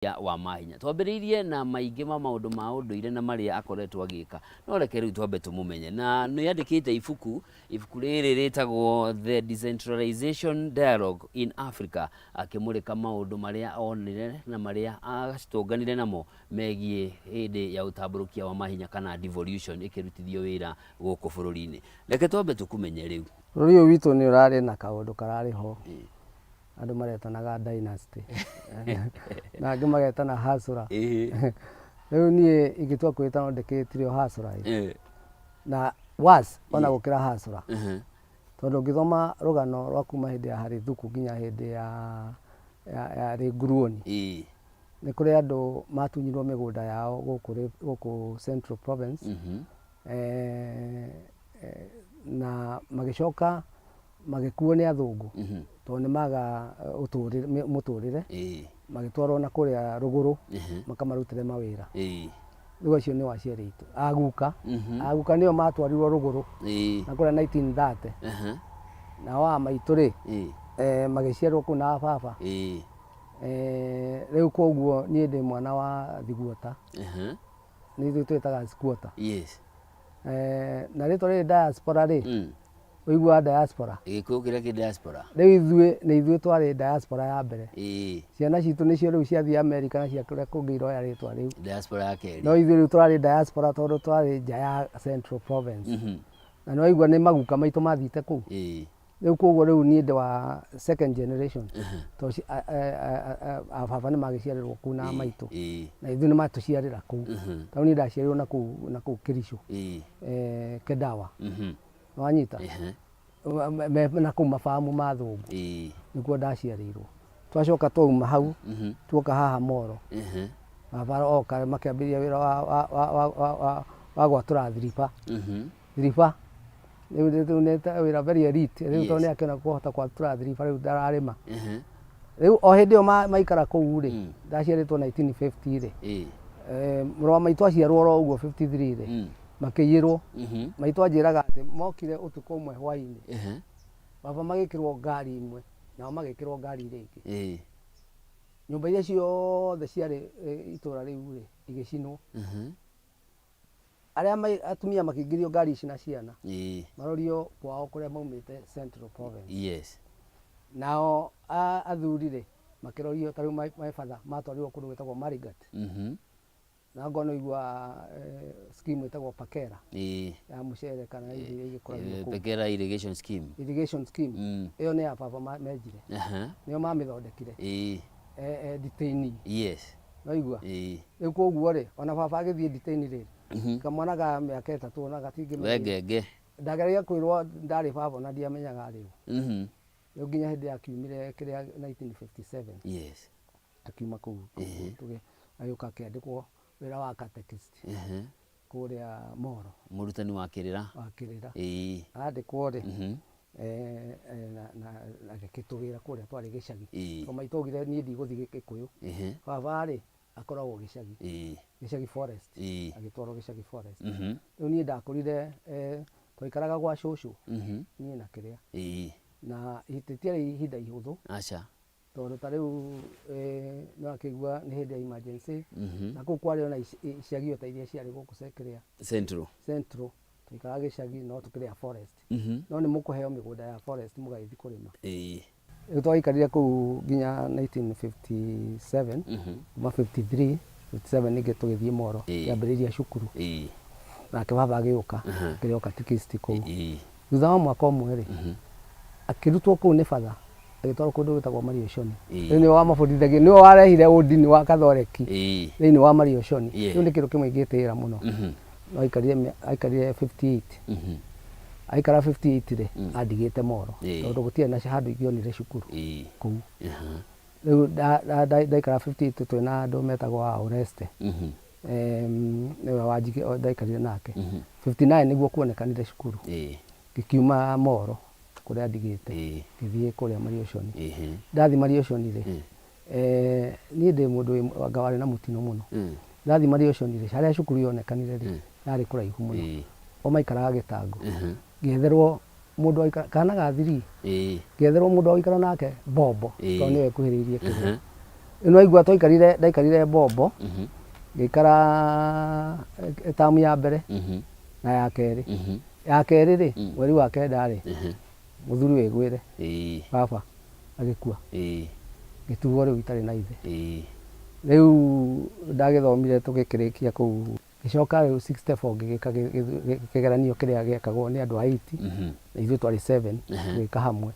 wa mahinya twambiriirie na maingi ma maundu ma unduire na maria akoretwo agika no reke riu twambe tumumenye na ni yandikite ibuku riri ritagwo The Decentralization Dialogue in Africa akimurika maundu maria onire na maria acitunganire namo megie hindi ya utamburukia wa mahinya kana devolution ikirutithio wira guku bururi-ini. Reke twambe tukumenye riu bururi witu ni urari na kaundu karari ho andu maretanaga dynasty na angi magetana hasura riu nie igitua kwita no ndikitirio hasura na was ona gukira hasura tondu ngithoma rugano rwa kuma hindi ya hari thuku nginya hindi ya Nguruoni ni kuri andu matunyirwo migunda yao guku Central Province na magicoka magikuo ni athungu tondu maga muturire magitwarwo na kuria ruguru makamarutire mawira riu acio ni waciari itu aguka nio matwarirwo ruguru na kuria 1930 na wa maitu ri magiciarwo ku na baba riu koguo nie ndi mwana wa thiguota ni ithu twitaga squatter na ritwa ri diaspora ri uigua diaspora gikuyu kiria ki diaspora riu ithuĩ twari diaspora ya mbere ciana citu nicio riu ciathii America na cia kuria kungi iroya ritwa riu diaspora ya keri no ithuĩ riu twari diaspora tondu twari nja ya Central Province na no igua ni maguka maitu mathiite kuu riu koguo riu nie ndi wa second generation to baba ni magiciarirwo kuu na maitu na ithuĩ ni matuciarira kuu tau ni ndaciarirwo na kuu Kericho Kedawa wanyita na kuma famu mathungu nikuo ndaciarirwo twacoka twauma hau tuoka haha Moro baba oka makiambiria wira wa gwatura thiriba riu neta wira very elite riu tondu niakena kuhota gwatura thiriba riu ndararima riu o hindi o maikara kuu ri ndaciaritwo 1950 ri muru wa maitu aciarwo ro uguo 53 ri makiyirwo maitu anjiraga ati mokire utuku umwe hwaini baba magikirwo ngari imwe nao magikirwo ngari ringi nyumba iria ciothe ciari itura riu ri igicinwo aria atumia makingirio ngari ici na ciana marorio kwao kuria maumite Central Province nao athuri ri makirorio tariu maibadha matwarirwo kundu gwitagwo Marigat na ngono igua scheme itagwo Pakera ya mucere kana irio igikorayo ku Pakera irrigation scheme iyo ni ya baba menjire nio mamithondekire detainee no igua riu koguo ri ona baba agithie detainee ri kamwana ga miaka 3 na gatingi wengenge ndageria kwirwo ndari baba na ndiamenyaga riu riu nginya hindi akiumire kiria 1957 akiuma kuu tuge ayuka akiandikwo wira wa catechist kuria Moro murutani wa kirira andikwo ri na gikitugira kuria twari gicagi to maitogire nie ndigũthi Gikuyu baba ri akoragwo gicagi forest agitwarwo gicagi forest riu nie ndakurire twaikaraga gwa cucu nie na kiria na ititiari ihinda ihuthu tondu tariu no akigua ni hindi ya emergency na kuu kwari ona iciagio ta iria ciari guku Sekerea Central twikaraga gicagi no tukiria forest no ni mukuheo migunda ya forest mugaithi kurima riu twaikarire kuu nginya 1957 kuma 57 ninge tugithie Moro kiambiriria cukuru nake baba agiuka kirio catechist kuu thutha wa mwaka umwe ri akirutwo kuu ni father agitwaro kundu gwitagwo Marioshoni ni wa mabudithagia ni warehire udini wa Kathoreki ni wa Marioshoni riu ni kiru kimwe ingitira muno no aikarire 58 aikara 58 ri andigite Moro tondu gutie na handu ingionire cukuru kuu riu daikara 58 twina andu metagwo Oreste ni wajige daikarire nake 59 niguo kuonekanire cukuru gikiuma Moro kuria ndigite ngithie kuria Marioshoni ndathi Marioshoni ri nie ndi mundu wangawari na mutino muno ndathi Marioshoni ri haria cukuru yonekanire ri yari kuraihu muno o maikaraga Gitango ngetherwo mundu aikara kana gathiri ngetherwo mundu aikara nake Bombo to niwe kuhiriirie kiria no igua ndaikarire Bombo ngikara tamu ya mbere na ya keri ri mweri wa kenda ri muthuri wigwire baba agikua ngitugo riu itari na ithe riu ndagithomire tugikirikia kuu gicoka riu 64 ngigika kigeranio kiria giekagwo ni andu a 80 na ithuĩ twarĩ 7 gwika hamwe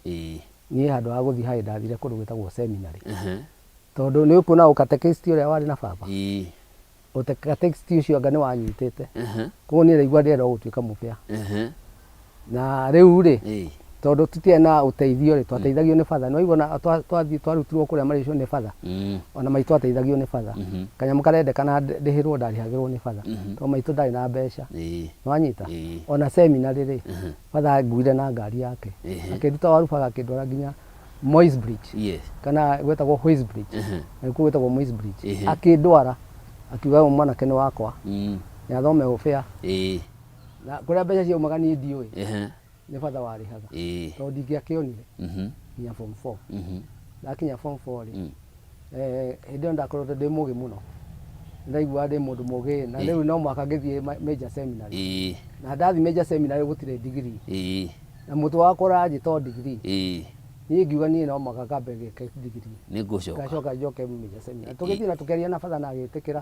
niĩ handũ ha gũthiĩ haĩ ndathire kũndũ gwĩtagwo seminary tondũ nĩ ũkuona ũkatekĩsti ũrĩa warĩ na baba ũkatekĩsti ũcio anga nĩ wanyitĩte koguo niĩ ndaigua ndĩrenda gũtuĩka mũbĩa na rĩu rĩ tondũ tutiarĩ na ũteithio rĩ twateithagio nĩ batha nĩwaigua twathiĩ twarutirwo kũrĩa marĩcũ nĩ batha ona maitũ twateithagio nĩ batha kanyamũ karendekana ndĩhĩrwo ndarĩhagĩrwo nĩ batha tondũ maitũ ndarĩ na mbeca nĩwanyita ona seminary rĩ batha nguire na ngari yake akĩnduta warubaga akĩndwara nginya Moi's Bridge kana gwetagwo Hoy's Bridge na kuo gwetagwo Moi's Bridge akĩndwara akiuga mwanake nĩ wakwa nĩathome ũbĩa na kũrĩa mbeca ciaumaga niĩ ndiũĩ nĩ batha warĩhaga tondũ ndingĩakĩonire nginya form 4 ndakinya form 4 rĩ hĩndĩ ĩyo ndakoretwo ndĩ mũgĩ mũno ndaiguaga ndĩ mũndũ mũgĩ na rĩu no mwaka ngĩthiĩ major seminary na ndathi major seminary gũtirĩ degree na mũtu wakwa ũranjĩta degree niĩ ngiuga niĩ no mwaka ngambe ngĩke degree ngacoka njoke major seminary tũgĩthiĩ na tũkĩaria na batha na agĩtĩkĩra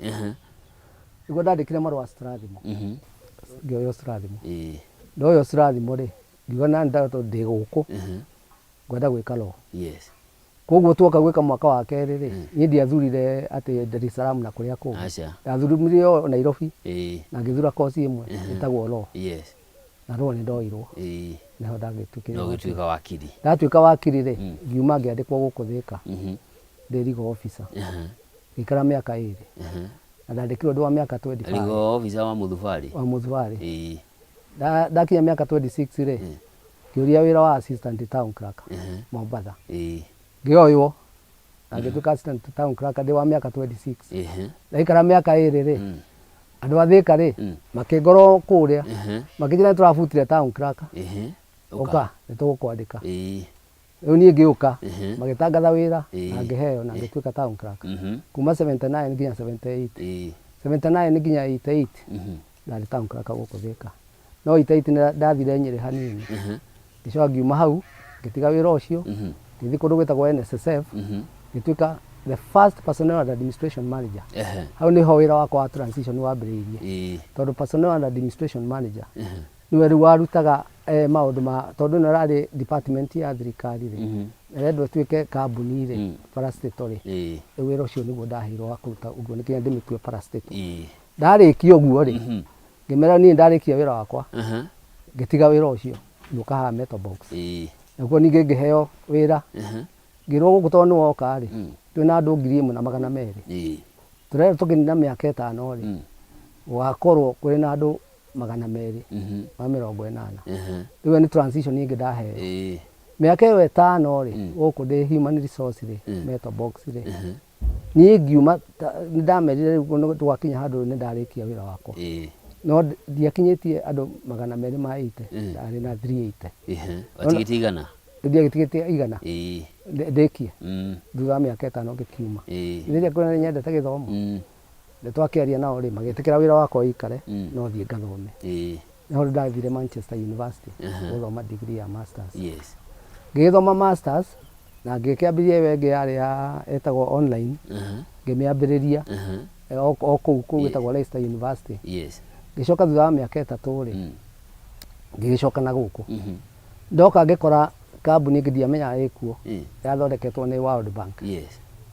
nĩguo ndandĩkire marũa Strathimo ngĩoywo Strathimo ndoyo Strathimo rĩ ngiuga na ndato ndĩ gũkũ ngwenda gwĩka law koguo tuoka gwĩka mwaka wa kerĩ rĩ niĩ ndiathurire atĩ Dar es Salaam na kũrĩa kũngĩ ndathurire o Nairobi na ngĩthura kosi ĩmwe ĩtagwo law na law nĩ ndoirwo naho ndagĩtuĩka wakiri ndatuĩka wakiri rĩ ngiuma ngĩandĩkwo gũkũ Thĩka ndĩ legal officer ngĩikara mĩaka 2 na ndandĩkirwo ndĩ wa mĩaka 25 legal officer wa Mũthubarĩ ndakinya mĩaka 26 rĩ ngĩũria wĩra wa assistant town clerk Mombatha ngĩoywo na ngĩtuĩka assistant town clerk ndĩ wa mĩaka 26 ndaikara mĩaka 2 rĩ andũ a Thĩka rĩ makĩngorwo kũrĩa makĩnjĩra tũrabutire town clerk ũka nĩtũgũkwandĩka rĩu niĩ ngĩũka magĩtangatha wĩra na ngĩheo na ngĩtuĩka town clerk kuma 79 nginya 78 79 nginya 88 ndarĩ town clerk gũkũ Thĩka no 88 ndathire Nyĩrĩ hanini ngĩcoka ngiuma hau ngĩtiga wĩra ũcio ngĩthiĩ kũndũ gwĩtagwo NSSF ngĩtuĩka the first personnel and administration manager hau nĩho wĩra wakwa wa transition wambĩrĩirie tondũ personnel and administration manager nĩwe rĩu warutaga maũndũ ma tondũ ĩno yarĩ department ya thirikari rĩ nĩrendwo ĩtuĩke kambuni rĩ parastatal rĩ rĩu wĩra ũcio nĩguo ndaheirwo wa kũruta ũguo nĩkinya ndĩmĩtue parastatal ndarĩkia ũguo rĩ ngĩmera niĩ ndarĩkia wĩra wakwa ngĩtiga wĩra ũcio ngĩũka haha Metal Box naguo ningĩ ngĩheo wĩra ngĩrwo gũkũ tondũ nĩwoka rĩ twĩna andũ 1,200 tũrenda tũkĩnina mĩaka 5 rĩ gũgakorwo kũrĩ na andũ 200 wa 80 rĩu nĩ transition ingĩ ndaheo mĩaka ĩyo 5 rĩ gũkũ ndĩ human resource rĩ Metal Box rĩ niĩ ngiuma nĩndamerire rĩu tũgakinya handũ nĩndarĩkia wĩra wakwa no ndiakinyĩtie andũ 280 ndarĩ na 380 watigĩte ndiagĩtigĩte igana ndĩkie thutha wa mĩaka 5 ngĩkiuma rĩrĩa kwĩna nyendete gĩthomo nĩtwakĩaria nao rĩ magĩtĩkĩra wĩra wakwa ũikare no thiĩ ngathome no ndathire Manchester University gũthoma degree ya masters ngĩthoma masters na ngĩkĩambĩrĩria ĩyo ĩngĩ yarĩ ya etagwo online ngĩmĩambĩrĩria o kũu gwĩtagwo Leicester University ngĩcoka thutha wa mĩaka 3 rĩ ngĩgĩcoka na gũkũ ndoka ngĩkora kambuni ĩngĩ ndiamenyaga ĩkuo yathondeketwo nĩ World Bank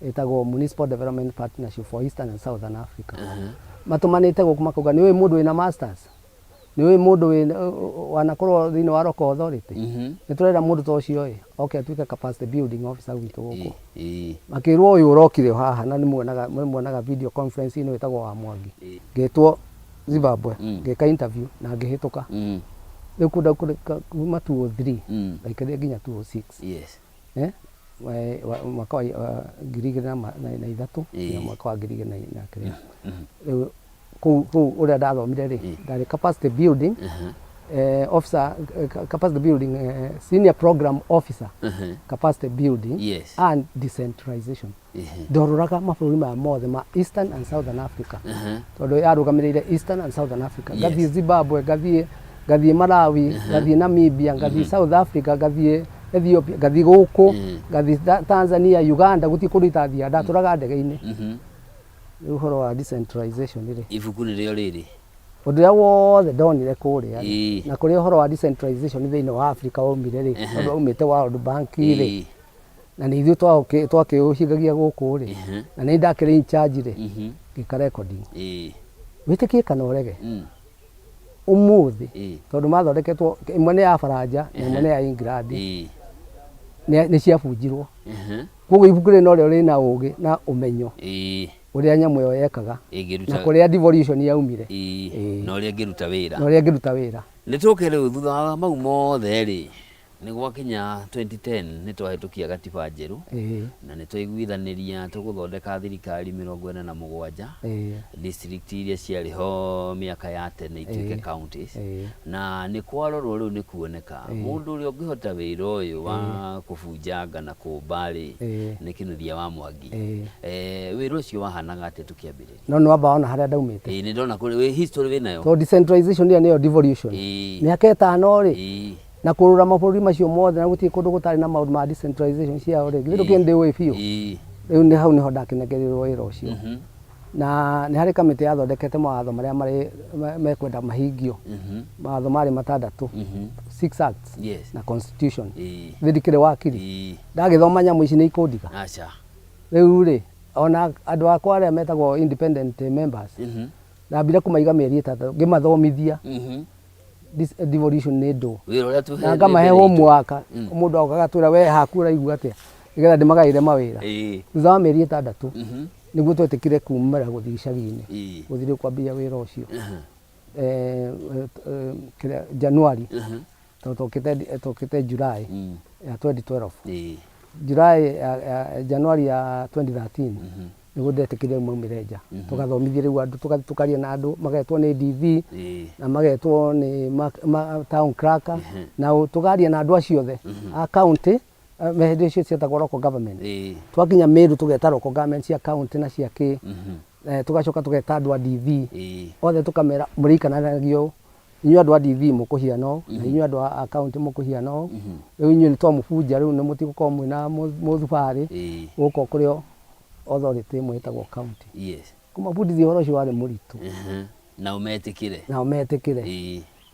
ĩtagwo Municipal Development Partnership for Eastern and Southern Africa matũmanĩte gũkũ makauga nĩũĩ mũndũ wĩna masters nĩũĩ mũndũ wanakorwo thĩinĩ wa Local Authority nĩtũrenda mũndũ ta ũcio oke atuĩke capacity building officer gwitũ gũkũ makĩrwo ũyũ ũrokire haha na nĩmuonaga video conference ĩno ĩtagwo wa Mwangi ngĩtwo Zimbabwe ngĩka interview na ngĩhĩtũka rĩu kuma 203 ngaikaria nginya 206 mwaka wa 2003 na mwaka wa 2003 rĩu kũu ũrĩa ndathomire rĩ ndarĩ capacity building officer capacity building, senior program officer capacity building, yes, and decentralization. Ndoruraga mabũrũri maya mothe ma Eastern and Southern Africa. Tondũ yarũgamĩrĩire Eastern and Southern Africa. Ngathiĩ Zimbabwe, ngathiĩ Malawi, ngathiĩ Namibia, ngathiĩ South Africa, ngathiĩ Ethiopia, ngathiĩ gũkũ, ngathiĩ Tanzania, Uganda, gũthiĩ kũrĩa itathiaga, ndatũraga ndege-inĩ. Rĩu ũhoro wa decentralization rĩ. Ibuku nĩrĩo rĩrĩ. Ũndũ ũrĩa wothe ndonire kũrĩa na kũrĩa ũhoro wa decentralization thĩinĩ wa Africa waumire rĩ, tondũ umĩte World Bank rĩ, na nĩ ithuĩ twakĩũhingagia gũkũ rĩ, na nĩ ndakĩrĩ in charge rĩ, ngĩka recording. Wĩtĩkie kana ũrege ũmũthĩ, tondũ mathondeketwo, ĩmwe nĩ ya Faranja na ĩmwe nĩ ya England, nĩ ciabunjirwo. Koguo ibuku rĩ no rĩo rĩna ũgĩ na ũmenyo ũrĩa nyamũ ĩyo yekaga na kũrĩa devolution yaumire na ũrĩa ngĩruta wĩra. Nĩ tũke rĩu thutha wa mau mothe rĩ, nĩ gwakinya 2010 nĩ twahĩtũkia gatiba njerũ na nĩ twaiguithanĩria tũgũthondeka thirikari 47 district iria ciarĩ ho mĩaka ya tene ituĩke counties, na nĩ kwarorwo rĩu nĩ kuoneka mũndũ ũrĩa ũngĩhota wĩra ũyũ wa kũbunjanga na kũmba rĩ nĩ Kĩnuthia wa Mwangi. Wĩra ũcio wahanaga atĩ tũkĩambĩrĩria? No nĩ wamba ona harĩa ndaumĩte. Nĩ ndona kũrĩ history wĩnayo. So decentralization nĩyo devolution. Mĩaka ĩtano rĩ na kũrũra mabũrũri macio mothe na gũtirĩ kũndũ gũtarĩ na maũndũ ma decentralization ciao rĩ, gĩthũkie ndĩ ũĩ biũ. Rĩu nĩ hau nĩho ndakĩnegereirwo wĩra ũcio. Na nĩ harĩ kamĩtĩ yathondekete mawatho marĩa mekwenda mahingio, mawatho marĩ matandatũ, 6 acts na constitution. Thirikĩrĩ wakiri ndagĩthoma nyamũ ici nĩ ikũndiga. Rĩu rĩ ona andũ akwa arĩa metagwo independent members ndambire kũmaiga mĩeri 3 ngĩmathomithia devolution nĩ ndũ, na ngamahe homework, mũndũ agoka agatwĩra we haku ũraigua atĩa, nĩgetha ndĩmagaĩre mawĩra. Thutha wa mĩeri 3 nĩguo twetĩkire kumĩra gũthiĩ icagi-inĩ, gũthiĩ kwambia wĩra ũcio January, tũkĩte July ya 2012, January ya 2013 nĩguo ndetĩkire maumĩre nja, tũgathomithia rĩu andũ, tũkaria na andũ, magetwo nĩ DV na magetwo nĩ town clerk, na tũgaria na andũ acio othe a county, hĩndĩ icio cietagwo local government. Twakinya Meru tũgeta local government cia county na cia kĩ, tũgacoka tũgeta andũ a DV othe tũkamera mũrĩkanagio, inyuĩ andũ a DV mũkũhiana ũũ na inyuĩ andũ a county mũkũhiana ũũ. Rĩu inyuĩ nĩ twamũbunja, rĩu nĩ mũtigũkorwo mwĩna mũthubarĩ gũkũ kũrĩ authority ĩmwe ĩtagwo county. Kũmabundithia ũhoro ũcio warĩ mũritũ na ũmetĩkire.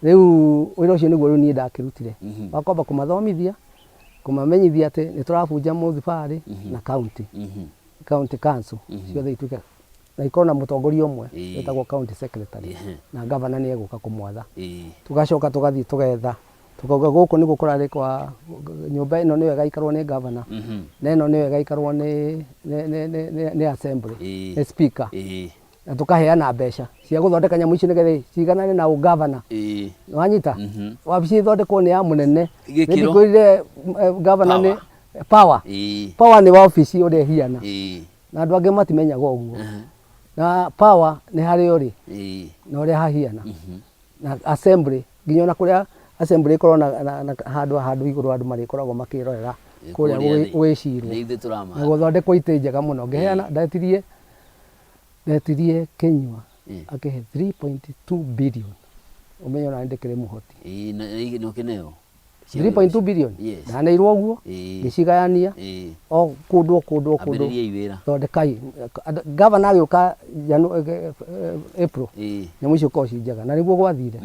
Rĩu wĩra ũcio nĩguo rĩu niĩ ndakĩrutire wa kwamba kũmathomithia, kũmamenyithia atĩ nĩ tũrabunja mũthubarĩ na county council ciothe ituĩke na ikorwo na mũtongoria ũmwe wĩtagwo county secretary na governor nĩ egũka kũmwatha. Tugacoka tũgathiĩ tũgetha, tukauga gũkũ nĩ gũkũrarĩ kwa nyũmba ĩno nĩyo ĩgaikarwo nĩ governor na ĩno nĩyo ĩgaikarwo nĩ assembly, nĩ speaker, na tũkaheana mbeca cia gũthondeka nyamũ ici nĩgetha ciganane na ũgavana. Wanyita wabici ĩthondekwo nĩ ya mũnene, nĩndĩkwĩrire governor nĩ power nĩ wabici ũrĩa ĩhiana, na andũ angĩ matimenyaga ũguo, na power nĩ harĩa ũrĩ na ũrĩa hahiana, na assembly nginya ona kũrĩa assembly ĩkorwo na handũ igũrũ andũ marĩkoragwo makĩrorera kũrĩa gwĩcirwo na gũthondekwo itĩ njega mũno. Ngĩheana ndetirie Kĩnyua akĩhe 3.2 billion, ũmenye ona ndĩkĩrĩ mũhoti 3.2 billion ndaneirwo ũguo, ngĩcigayania o kũndũ thondekai. Governor agĩũka April, nyamũ icio korwo ci njega, na nĩguo gwathire.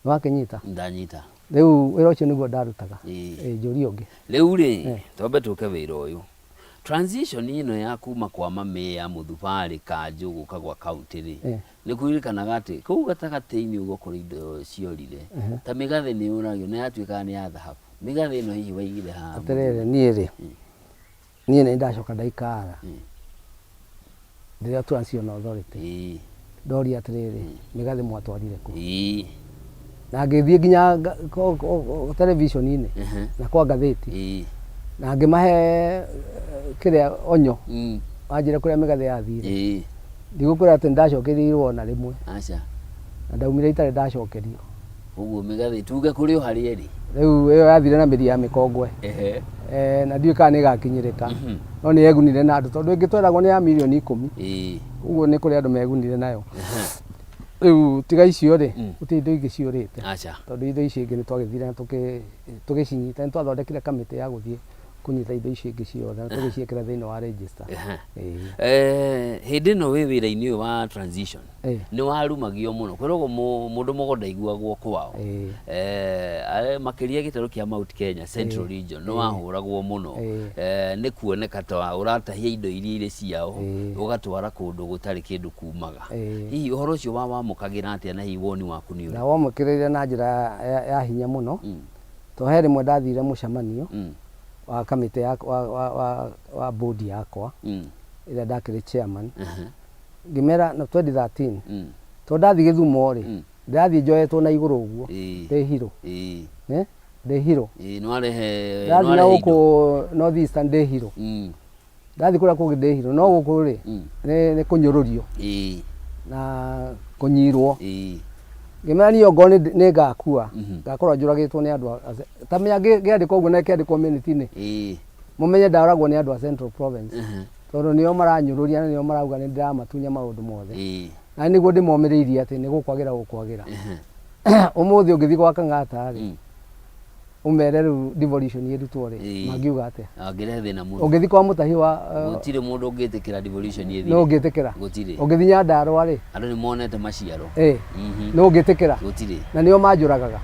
Nĩwakĩnyita? Ndanyita. Rĩu wĩra ũcio nĩguo ndarutaga njũri ũngĩ. Rĩu rĩ twambe tũke wĩra ũyũ, transition ĩno ya kuma kwa mamĩa mũthubarĩ Kanjũ gũka gwa county rĩ, nĩ kuririkanaga atĩ kũu gatagatĩ-inĩ ũguo kũrĩ indo ciorire ta mĩgathĩ nĩ yũragio na yatuĩkaga nĩ ya thahabu. Mĩgathĩ ĩno hihi waigire haha? Atĩrĩrĩ, niĩ nĩ ndacoka ndaikara rĩrĩa Transition Authority, ndoria atĩrĩrĩ, mĩgathĩ mwatwarire kũ? Na ngĩthiĩ nginya television-inĩ na kwa ngathĩti, na ngĩmahe kĩrĩa onyo, wanjĩra kũrĩa mĩgathĩ yathire. Ndigũkwĩra atĩ ndacokerirwo ona rĩmwe, na ndaumire itarĩ ndacokerio. Uguo migathi tuge kuri uhari eri. Riu iyo yathire na miri ya mikongwe. Na ndiu kana ni gakinyirika. No ni egunire na andu tondu ingitweragwo ni ya milioni 10. Uguo ni kuri andu megunire nayo. Riu tiga icio ri uti indo ingi ciurite. Acha. Tondu indo icio ingi ni twagithire na tugicinyita ni twathondekire kamiti ya guthie kunyita indo icio ingi ciothe na tugiciekera thiini wa register. Hindi no wi wira-ini uyu wa transition ni warumagio muno kwiragwo mundu mugonda iguagwo kwao makiria gitaro kia Mount Kenya Central Region no wahuragwo muno ni kuoneka ta uratahia indo iria iri ciao ugatwara kundu gutari kindu kumaga. Hihi uhoro ucio wamukagira atia na hihi woni waku ni uri? Na wamukirire na njira ya hinya muno to he rimwe ndathire mucemanio wa kamiti ya wa board yakwa ira ndakiri chairman ngimera na 2013 to ndathi Githumo ri ndathi njoyetwo na iguru uguo ndi hero ndi hero no arehe ndathi na guku North Eastern ndi hero ndathi kura kugi ndi hero no guku ri ni kunyururio na kunyirwo ngimera niyo ngo ni ngakua ngakorwo njuragitwo ni andu tamenya ngiandikwo uguo na kiandikwo community ni mumenye ndaragwo ni andu a Central Province tondu nio maranyururia na nio marauga ni ndiramatunya maundu mothe na niguo ndimomiriirie ati ni gukwagira umuthi ungithi gwa Kang'ata ri umere ru devolution yedutwo ri magiuga ate agire thina muno ungithi kwa mutahi wa gutire mundu ungitikira devolution yethi no ungitikira gutire ungithi Nyandarua ri andu ni monete maciaro no ungitikira gutire na nio manjuragaga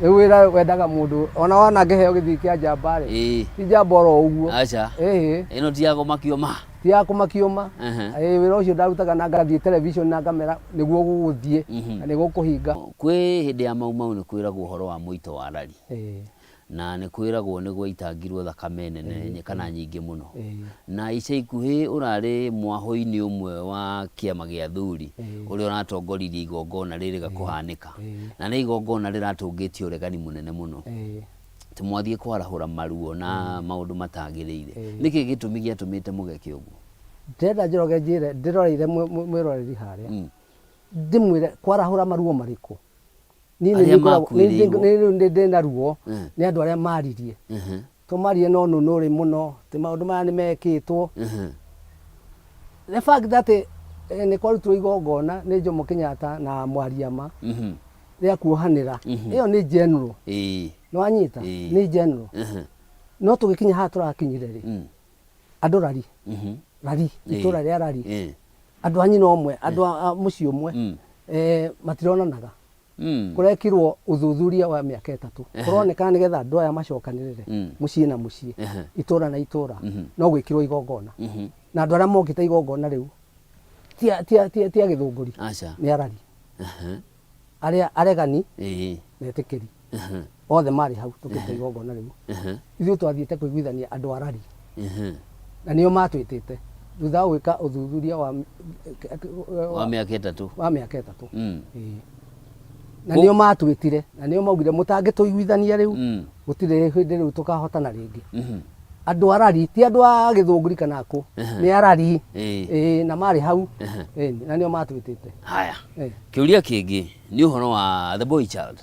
riu wira wendaga mundu ona wana ngeheo githi kia njamba ri ti njamba oro uguo acha ino tiago makioma tiako makioma wira ucio ndarutaga na ngathie television na kamera niguo guguthie na niguo kuhinga kwi hindi ya mau ni kwiragwo uhoro wa muito wa rari na ni kwiragwo ni gwaitangirwo thakame nene kana nyingi muno na ica ikuhi urari mwaho-ini umwe wa kiama gia thuri uri uratongoririe igongona riri gakuhanika na ni igongona riratungitio uregani munene muno tumwathie kwarahura maruo na maundu matagiriire niki gitumi giatumite mugeke uguo ndenda njiroge njire ndiroreire mwiroreri haria ndimwire kwarahura maruo mariku nini ndenda ruo ni andu aria maririe tumarie no nunuri muno ti maundu maya ni mekitwo the fact that ni kwarutwo igongona ni Jomo Kenyatta na Mwariama ria kuohanira iyo ni general no anyita ni general no tugikinya ha turakinyire ri andu rari itura ria rari andu anyi no omwe andu muci umwe matironanaga kurekirwo uthuthuria wa miaka 3 kuroneka nigetha andu aya macokanirire muci na muci itura na itura no gwikirwo igongona na andu aria mokite igongona riu tia githunguri ni arari aria aregani netikiri othe mari hau tukite igongona riu ithu twathiite kuiguithania andu arari na nio matwitite thutha gwika uthuthuria wa miaka 3 na nio matwitire na nio maugire mutangituiguithania riu gutire hindi riu tukahotana ringi andu arari ti andu a githunguri kana ku ni arari na mari hau na nio matwitite haya kiuria kingi ni uhoro wa the boy child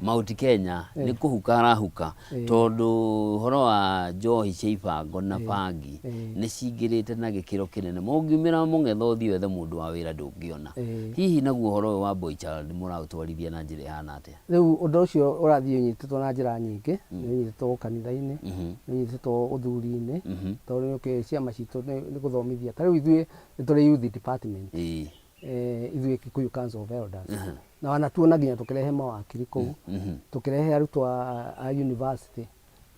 Mount Kenya ni kuhuka arahuka tondu uhoro wa njohi cia ibango na bangi ni cingirite na gikiro kinene mungimira mungetho thiothe mundu wa wira ndungiona hihi naguo uhoro wa boy child murautwarithia na njira hana atia riu undu ucio urathie unyititwo na njira nyingi ni unyititwo kanitha-ini ni unyititwo uthuri-ini tondu ni ciama citu ni guthomithia ta riu ithuĩ ni turi youth department ithuĩ Kikuyu Council of Elders na wanatuona nginya tukirehe mawakiri kuu tukirehe arutwo a university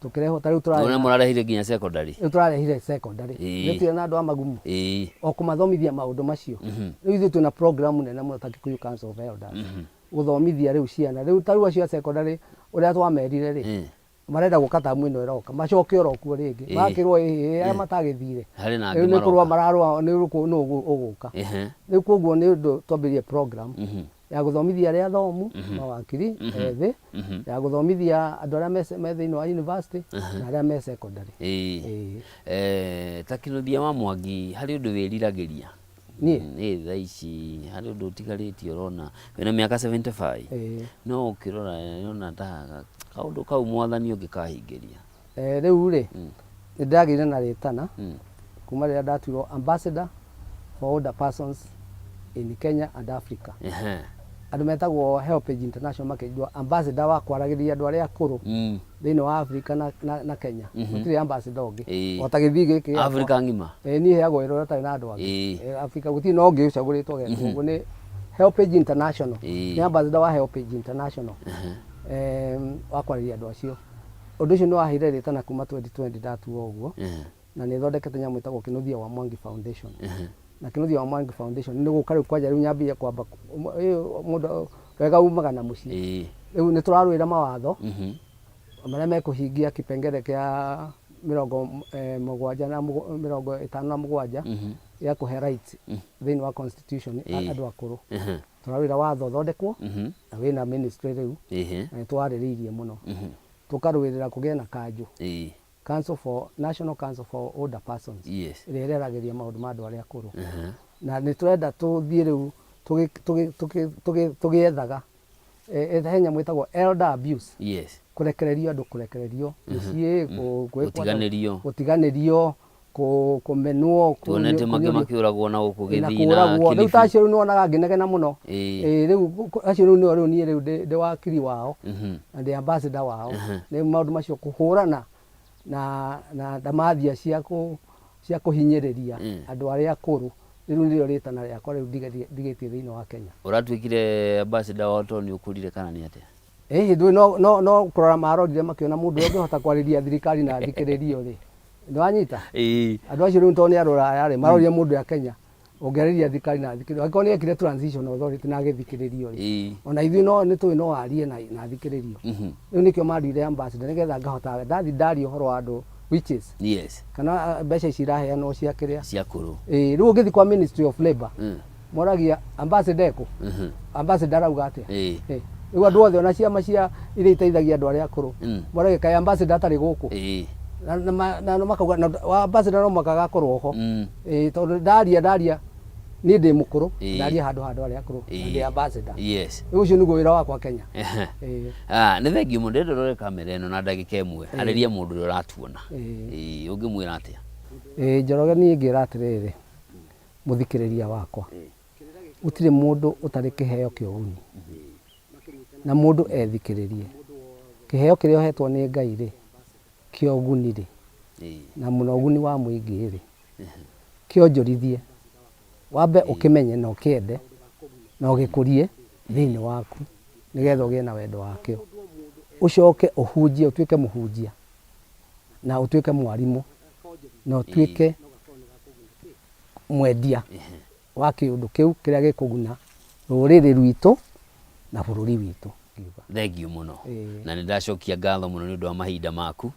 tukirehe ta riu murarehire nginya secondary turarehire secondary nitwe na andu a magumu o kumathomithia maundu macio riu ithuĩ twina program nene muno ta Kikuyu Council of Elders guthomithia riu ciana riu ta riu acio secondary uria twamerire ri marenda gukata mwino iroka macoke orokuo ringi makirwo aya matagithire riu ni kurwa mararwa ni ruko no uguka riu koguo ni undu twambirie program ya guthomithia aria athomu mawakiri ethi ya guthomithia andu aria me thiini wa university na aria me secondary ta Kinuthia wa Mwangi hari undu wiriragiria Ni thaa ici harĩ ũndũ ũtigarĩtie ũrona wĩna mĩaka 75 no ũkĩrora yona ta kaũndũ kau mwathani ũngĩkahingĩria. Rĩu rĩ nĩ ndagĩire na rĩtana kuma rĩrĩa ndatuirwo ambassador for older persons in Kenya and Africa. Andũ metagwo Helpage International makĩnjua ambassador wa kwaragĩria andũ arĩa akũrũ thĩinĩ wa Africa na Kenya. Gũtirĩ ambassador ũngĩ o ta gĩthii gĩkĩ Africa ng'ima. Niĩ heagwo wĩra ũrĩa ũtarĩ na andũ angĩ Africa, gũtirĩ na ũngĩ ũcagũrĩtwo gĩkĩ. Ũguo nĩ Helpage International, nĩ ambassador wa Helpage International wa kwaragĩria andũ acio. Ũndũ ũcio nĩ waheire rĩtana kuma 2020 ndatuo ũguo, na nĩ thondekete nyamũ ĩtagwo Kĩnũthia wa Mwangi Foundation. Na Kĩnũthia wa Mwangi Foundation nĩ gũka rĩu kwanja rĩu nyambia kwamba mũndũ wega umaga na mũciĩ. Rĩu nĩ tũrarũĩra mawatho marĩa mekũhingia kĩpengere kĩa 57 ya kũhe rights thĩinĩ wa constitution andũ akũrũ. Tũrarũĩra watho thondekwo na wĩna ministry rĩu na nĩtwarĩrĩirie mũno. Tũkarũĩrĩra kũgĩa na kanjũ National Council for Older Persons ĩrĩa ĩreragĩria maũndũ ma andũ arĩa akũrũ. Na nĩ tũrenda tũthiĩ rĩu tũgĩethaga he nyamũ ĩtagwo elder abuse, kũrekererio andũ, kũrekererio mũciĩ, gũtiganĩrio, kũmenwo, tuonete mangĩ makĩũragwo na gũkũ Gĩthii na Kilifi. Rĩu ta acio rĩu nĩwonaga ngĩnegena mũno. Rĩu acio rĩu niĩ rĩu ndĩ wakiri wao na ndĩ ambassador wao. Nĩ maũndũ macio kũhũrana na ndamathia cia kũhinyĩrĩria andũ arĩa akũrũ. Rĩu nĩrĩo rĩtana rĩakwa rĩu ndigĩtie thĩinĩ wa Kenya. Ũratuĩkire ambassador wao tondũ nĩ ũkũrire kana nĩ atĩa? Hĩndĩ no kũrora marorire makĩona mũndũ ũrĩa ũngĩhota kwarĩria thirikari na thikĩrĩrio rĩ. Nĩwanyita? Andũ acio rĩu tondũ nĩ arũraya rĩ, marorire mũndũ ya Kenya ũngĩarĩria thirikari na thikĩrĩrio. Angĩkorwo nĩ ekire transition authority na agĩthikĩrĩrio rĩ, ona ithuĩ nĩ tũĩ no arie na thikĩrĩrio. Rĩu nĩkĩo manduire ambassador nĩgetha ngahota ndathi ũhoro wa andũ witches kana mbeca ici iraheanwo cia kĩrĩa cia kũrũ. Rĩu ũngĩthi kwa Ministry of Labour moragia ambassador eko ambassador arauga atĩa. Rĩu andũ othe ona ciama cia iria iteithagia andũ arĩa akũrũ moragia kaĩ ambassador atarĩ gũkũ na makauga ambassador no mwaka agakorwo ho. Tondũ ndaria niĩ ndĩ mũkũrũ ndaria handũ arĩa akũrũ ndĩ ambassador. Rĩu ũcio nĩguo wĩra wakwa Kenya. Nĩ thengiũ mũndũ ndĩrore kamera ĩno na ndagĩka ĩmwe arĩria mũndũ ũrĩa ũratuona. Ũngĩmwĩra atĩa? Njoroge niĩ ngĩra atĩrĩrĩ mũthikĩrĩria wakwa, gũtirĩ mũndũ ũtarĩ kĩheo kĩa ũguni na mũndũ ethikĩrĩrie. Kĩheo kĩrĩa ũhetwo nĩ Ngai rĩ kĩa ũguni rĩ na mũno ũguni wa mũingĩ rĩ kĩonjorithie, wambe ũkĩmenye na ũkĩende na ũgĩkũrie thĩinĩ waku nĩgetha ũgĩe na wendo wakĩo. Ũcoke ũhunjie, ũtuĩke mũhunjia na ũtuĩke mwarimũ na ũtuĩke mwendia wa kĩũndũ kĩu kĩrĩa gĩkũguna rũrĩrĩ rwitũ na bũrũri witũ. Thengiũ mũno na nĩ ndacokia ngatho mũno nĩ ũndũ wa mahinda maku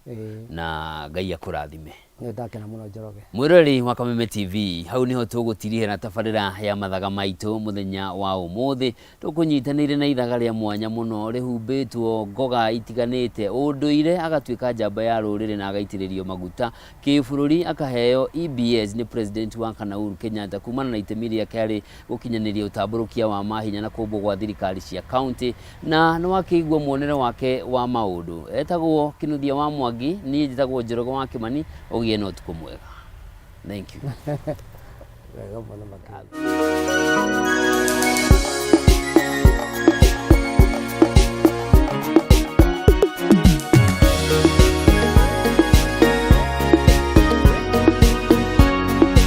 na Ngai akũrathime. Ndakena mũno Njoroge. Mwĩrori wa Kameme TV, hau niho tũgũtirihia na tabarĩra ya mathaga maitũ mũthenya wa ũmũthĩ. Tũkũnyitanĩire na ithaga rĩa mwanya mũno rĩhumbĩtwo ngoga itiganĩte ũndũire, agatuĩka njamba ya rũrĩrĩ na agaitĩrĩrio maguta kĩbũrũri, akaheo EBS nĩ President wa kana Uhuru Kenyatta kumana na itemi rĩake harĩ gũkinyanĩria ũtambũrũkia wa mahinya na kũmbwo gwa thirikari cia kaunti, na nĩ wakĩigua muonere wake wa maũndũ. Etagwo Kĩnũthia wa Mwangi, niĩ njĩtagwo Njoroge wa Kĩmani. Ũgĩe na ũtukũ mwega. Thank you.